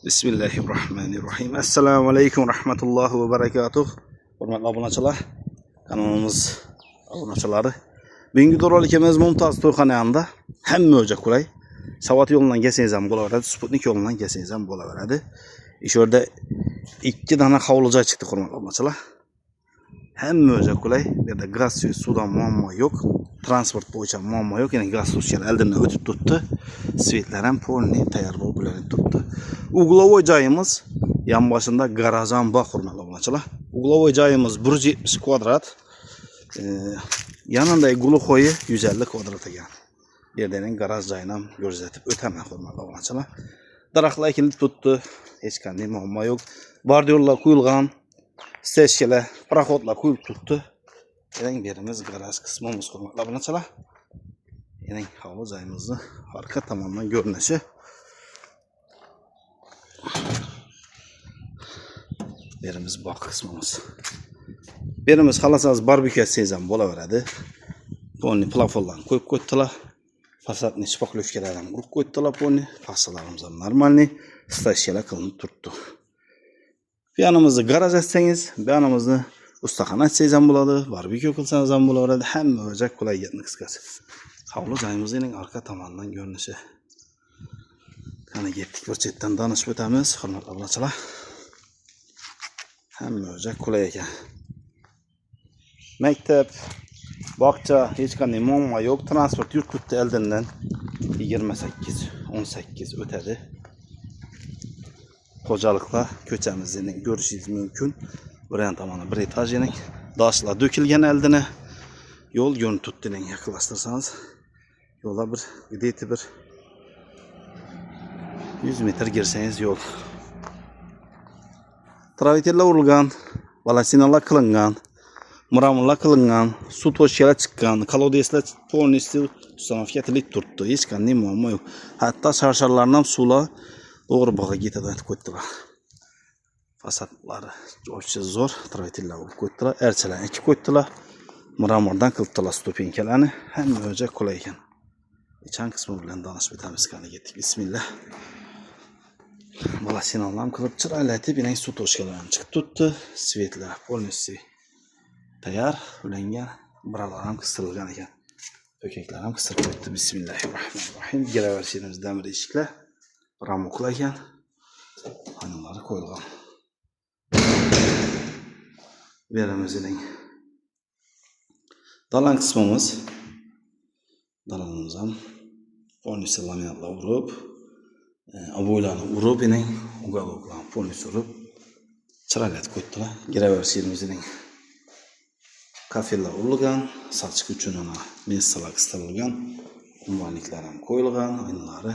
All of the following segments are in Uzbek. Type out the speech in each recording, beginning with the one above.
Bismillahirrahmanirrahim. Assalomu alaykum rahmatullohi va barakatuh. Hurmatli obunachilar, kanalimiz obunachilari. Bugungi rolikimiz Mumtoz to'yxona yonida hamma o'ja qulay. Savat yo'lidan kelsangiz ham bo'laveradi, Sputnik yo'lidan kelsangiz ham bo'laveradi. Ish yerda 2 dona hovli joy chiqdi, hurmatli obunachilar. Hamma o'ja qulay. Bu yerda gaz, suvdan muammo yo'q. Transport bo'yicha muammo yo'q. Ya'ni gaz suv oldindan o'tib turibdi. Svetlar ham polni tayyor bo'lib turibdi. Uglovoy joyimiz yonboshida garaj ham bor, hurmatli obunachilar. Uglovoy joyimiz 170 kvadrat. Yanında glukhoyi 150 kvadrat ekan. Bu yerda garaj joyini ham ko'rsatib o'taman, hurmatli obunachilar. Daraxtlar ekilib turibdi. Hech qanday muammo yo'q. Bordyurlar qo'yilgan. Stechkalar, paraxodlar qo'yib turibdi. Yana berimiz garaj qismimiz, hurmatli obunachilar. Yana hovli joyimizni orqa tomondan ko'rinishi. Berimiz boq qismimiz. Berimiz xalasangiz barbekü etsangiz ham bo'laveradi. Ponni plafonlarni qo'yib qo'ydilar. Fasadni shpaklovkalar ham urib qo'ydilar ponni. Pastalarimiz ham normalniy stechkalar qilinib turibdi. Bu yanımızda garaj etsangiz, bu yanımızda ustaxona etsangiz ham bo'ladi, barbekü qilsangiz ham bo'laveradi. Hamma o'ja qulay yetni qisqasi. Hovli joyimizning orqa tomonidan ko'rinishi. Qani ketdik, bir chetdan tanishib o'tamiz, hurmatli obunachilar. Hamma o'ja qulay ekan. Maktab, bog'cha hech qanday muammo yo'q. Transport yurtibdi oldindan 28-18 o'tadi. Xo'jaliklar ko'chamizning ko'rishingiz mumkin. Birinchi tomoni bir etajining doshlar dökilgan oldini. Yo'l ko'rinib turibdi, yaqinlashtirsangiz. Yo'lda bir gideti bir 100 metr girsangiz yo'l. Traviterlar urilgan, balasinalar qilingan, muramullar qilingan, suv toshkalar chiqqan, kolodeslar polniy uстановка etilib turibdi. Hech qanday muammo yo'q. Hatto sharsharlardan ham suvlar to'g'ri bog'ga ketadi deb qo'ydilar. Fasadlari o'cha zo'r, traviterlar urib qo'ydilar, erchalarni ekib qo'ydilar. Muramurdan qilibdilar stupenkalarni. Hamma o'ja qulay ekan. İçan kısmı bilan danışib o'tamiz, qani ketdik. Bismillah. Balasinalarni qilib chiroylatib, yana suv toshkalarni chiqib turibdi. Svetlar polniy tayyor, ulangan, biralar ham qistirilgan ekan. To'kaklar ham qistirib qo'yibdi. Bismillahirrohmanirrohim. Giraverishimiz damir eshiklar, ramoklar ekan. Xonalari qo'yilgan. Berimizning dalan qismimiz. Dalanimiz ham polniy laminatlar urib, oboylarni urib, yana uголокlarni polniy surib, chiroylatib qo'ydilar. Giraverishimizning kafellar urilgan, salchiq uchun messalar qistirilgan, ummonliklar ham qo'yilgan, oynalari.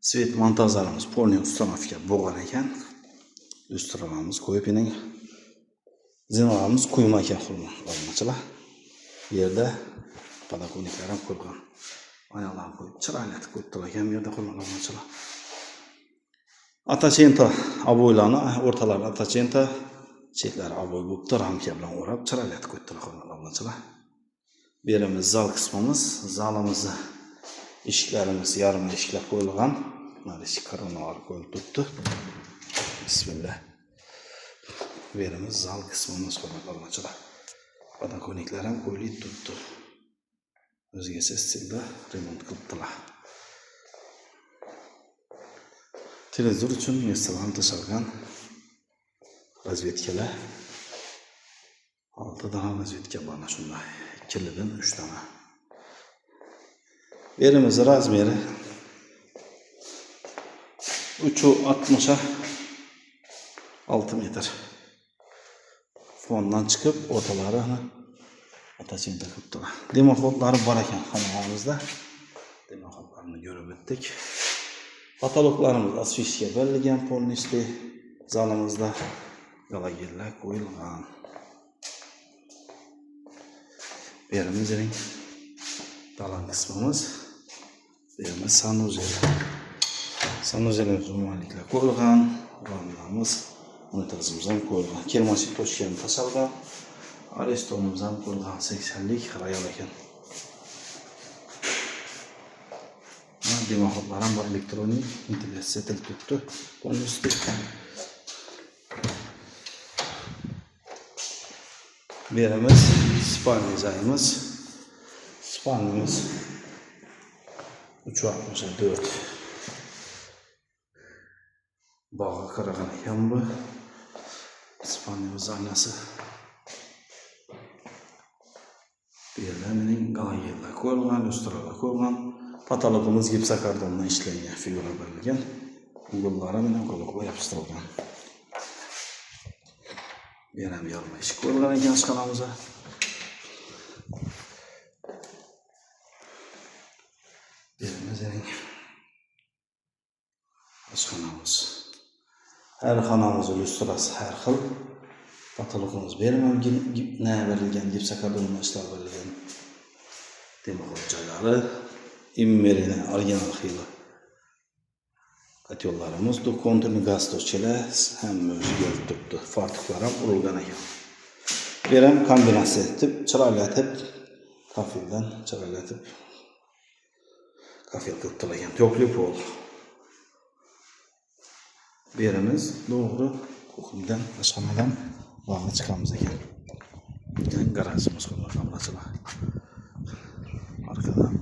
Svet montajlarimiz polniy uстановка bo'lgan ekan. Lustralarimiz qo'yib, yana zinalarimiz quyma ekan, hurmatli obunachilar. Bu yerda padakoniklar ham qo'yilgan. Oynalarni qo'yib chiroylatib qo'ydilar ekan bu yerda, hurmatli obunachilar. Atachenta oboylarni o'rtalari atachenta, chetlari oboy bo'libdi, ramka bilan o'rab chiroylatib qo'ydilar, hurmatli obunachilar. Bu yerimiz zal qismimiz. Zalimizni eshiklarimiz yarim eshiklar qo'yilgan. Mana eshik qaroqlari qo'yilib turibdi. Bismillah. Bu yerimiz zal qismimiz, hurmatli obunachilar. Padakoniklar ham qo'yilib turibdi. O'zgacha stilda remont qilibdilar. Televizor uchun messalarni tashalgan razvedkalar. 6 dona razvedka bor shunday. 2dan 3 dona. Yerimiz razmeri 3.60 6 metr. Fondan chiqib o'rtalari atachenta qilibdilar. Demoxodlari bor ekan xonamizda. Demoxodlarni ko'rib o'tdik. Patologlarimiz asfishga berilgan polniy zalimizda galagerlar qo'yilgan. Berimizning dalan qismimiz. Berimiz sanuzel. Sanuzelimiz ummonliklar qo'yilgan. Ronlarimiz monitorimizga qo'yilgan. Kermashik toshkani tashalgan. Arestonimiz ham qo'yilgan, 80lik rayol ekan. demoxotlar ham bor, elektronik integratsiya til tutdi. Polностью. Berimiz spalniy joyimiz. Spalnimiz 364. Bog'a qaragan ekan bu. Spalnimiz aynasi. Bu yerda mening galagerlar qo'yilgan, lustralar qo'yilgan. Patologimiz gipsokardondan ishlangan figura berilgan. Ugullari bilan qo'lga yopishtirilgan. Bu ham yorma ish qo'yilgan ekan ishxonamizga. Berimizning ishxonamiz. Her xonamiz lustrasi har xil. Patologimiz berilgan, berilgan gipsokardondan ishlar berilgan. Demoxot joylari immerine orijinal xili. Katyollarimiz bu konturni gaz to'shchalar hamma o'ziga turibdi. Fartuqlar ham urilgan ekan. Bu ham kombinatsiya etib, chiroylatib, kafildan chiroylatib kafil qilib turagan to'qli pol. Bu yerimiz to'g'ri kuxundan, ashxonadan bog'ga chiqamiz ekan. Garajimiz qablachilar. Arkadan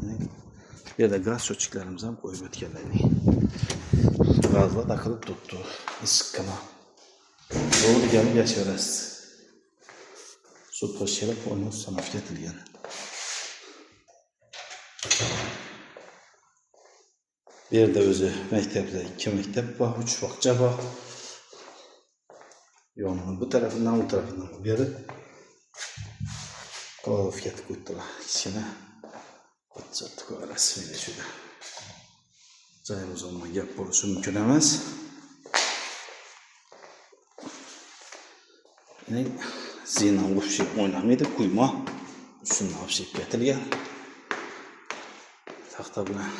bu yerda gaz sho'chiklarimiz ham qo'yib o'tganlar. Gazlar taqilib turibdi. Issiqqina. To'g'ri kelib yashaverasiz. Sut toshchalar polnos sanafga etilgan. Bu yerda o'zi maktabda 2 maktab bor, 3 bog'cha bor. Yonini bu tarafından bu tarafından bu yeri kalafiyyat koydular. Kichkina qo'tchatdi ko'rasiz mana shunda. Joyimiz olmay gap bo'lishi mumkin emas. Yine zinan qo'shib o'ynamaydi, quyma ustidan olib ketilgan. Taxta bilan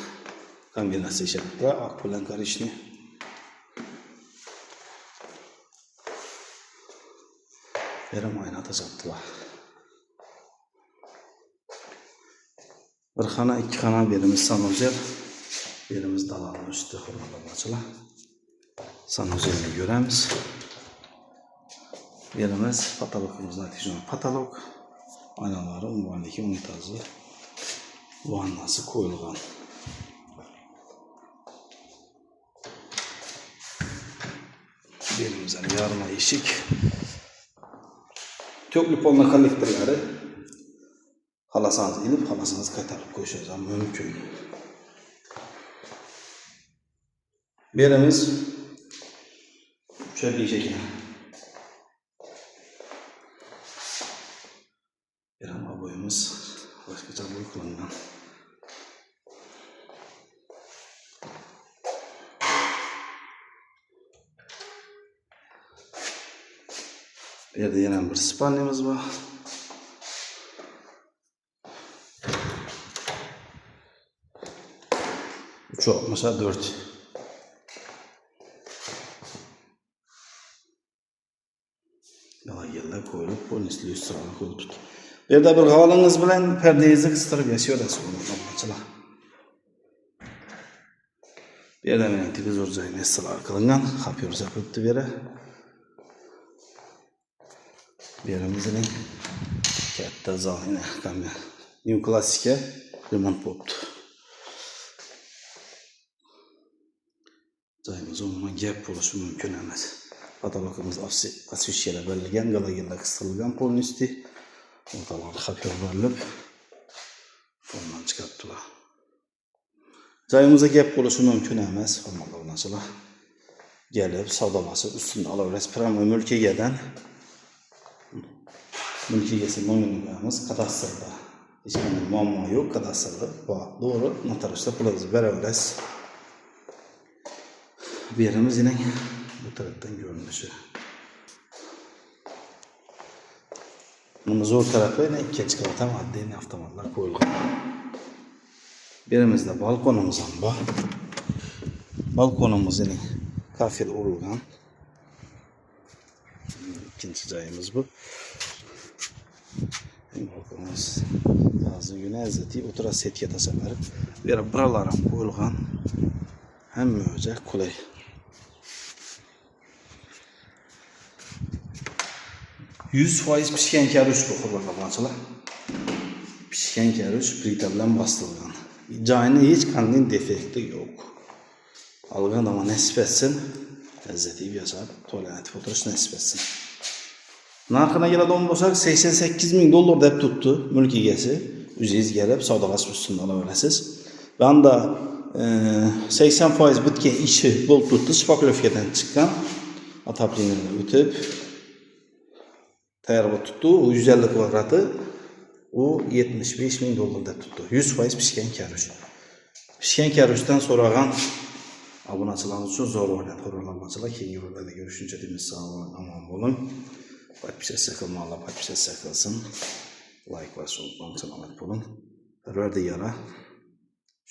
kombinatsiya ishlatib, oq bilan korishni. Berim ayna tasattılar. Bir xona, 2 xona berimiz sanuzel. Berimiz dalanın üstü hurmatlanmaçılar. Sanuzelni göremiz. Berimiz patologimiz natijada patolog. Aynaları umumdaki unitazı vannası qo'yilgan. Berimizin yarma eshik. To'qli polna kollektorlari xalasangiz ilib, xalasangiz qaytarib qo'yishingiz ham mumkin. Berimiz o'sha eshik ekan. Beram aboyimiz boshqacha bo'lib qilingan. Bu yerda yana bir spalnimiz var. Çok mesela 4. Galagerlar koyulup polisli üstüne koyulup. Bu yerda bir havalınız bilen perdeyizi kıstırıp yaşıyoruz. Bu yerda benim televizor joyini estilar kılıngan. Kapıyoruz yapıptı bir yere. Berimizin katta zalini kamera. New Classic'e remont bo'libdi. Joyimiz umuman gap bo'lishi mumkin emas. Patologimiz asfishyalar berilgan, galagerlar qistilgan polnosti. O'rtalar xapyor berilib, fondan chiqaribdilar. Joyimizga gap bo'lishi mumkin emas, hurmatli gelib savdolashib ustini olaverasiz. Pramo mulkiyadan mulkiyasi mo'minligimiz kadastrda. Hech qanday muammo yo'q, kadastrda bor. To'g'ri, notariusda pulingizni beraverasiz. Bu yerimiz yine bu taraftan görünüşü. Bunun zor tarafı yine ikinci kavata maddi avtomatlar koyulgan. Birimizde balkonumuz var. Balkonumuz yine kafir urulgan. İkinci joyimiz bu. Balkonumuz yazı günü əzəti otura setkiyə təsəvvürü. Bir buralarım qoyulğan həmmə öcək kulay. %100 pişkən kərüş bu qurbançılar. Pişkən kərüş plita bilan bastırılğan. Cayının heç qanday defekti yox. Alğan ama nəsib etsin. Əzəti yaşar, tolerantiv oturuş nəsib etsin. Narxına gələn olsaq $88.000 deb tuttu mülk egəsi. Üzəyiz gəlib savdağa üstündə ala verəsiz. Ben de 80% bitken işi bol tuttu. Spaklovkadan çıxan ataplinini ötüb tayarba tuttu. O 150 kvadratı o $75.000 deb tuttu. 100% pişkən kərüş. Pişkən kərüşdən sonrağan abunəçiləriniz üçün zor oynat. Hororlanmacılar keyingi videoda görüşüncə demiş sağ olun, aman olun. Podpisаться qılmalı, podpisаться qılsın. Like və unutmayın, selamet olun. Rəvərdə yara.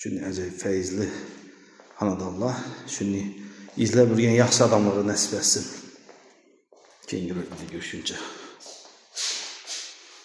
Çünki əcəb feyizli hanadallah. Çünki izlə bilgən yaxşı adamları nəsib etsin. Keyingi videoda görüşüncə.